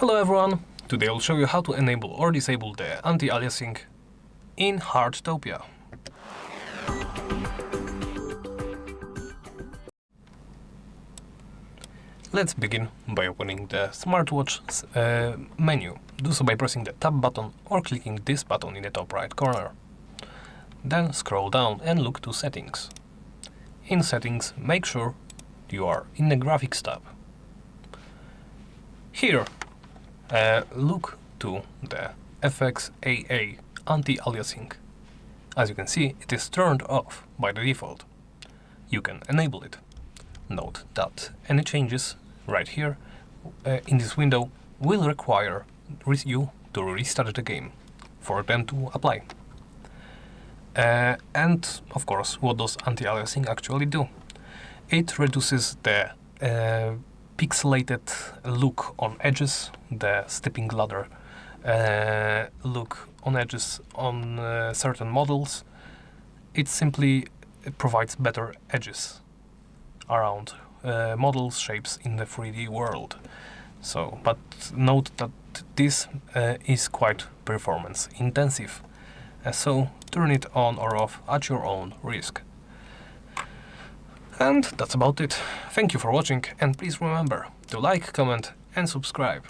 Hello everyone! Today I'll show you how to enable or disable the anti-aliasing in Heartopia. Let's begin by opening the smartwatch menu. Do so by pressing the tab button or clicking this button in the top right corner. Then scroll down and look to settings. In settings, make sure you are in the graphics tab. Here, look to the FXAA Anti-Aliasing. As you can see, it is turned off by the default. You can enable it. Note that any changes right here in this window will require you to restart the game for them to apply. And of course, what does anti-aliasing actually do? It reduces the pixelated look on edges, the stepping ladder look on edges on certain models. It simply provides better edges around models, shapes in the 3D world. But note that this is quite performance intensive. So turn it on or off at your own risk. And that's about it. Thank you for watching, and please remember to like, comment and subscribe.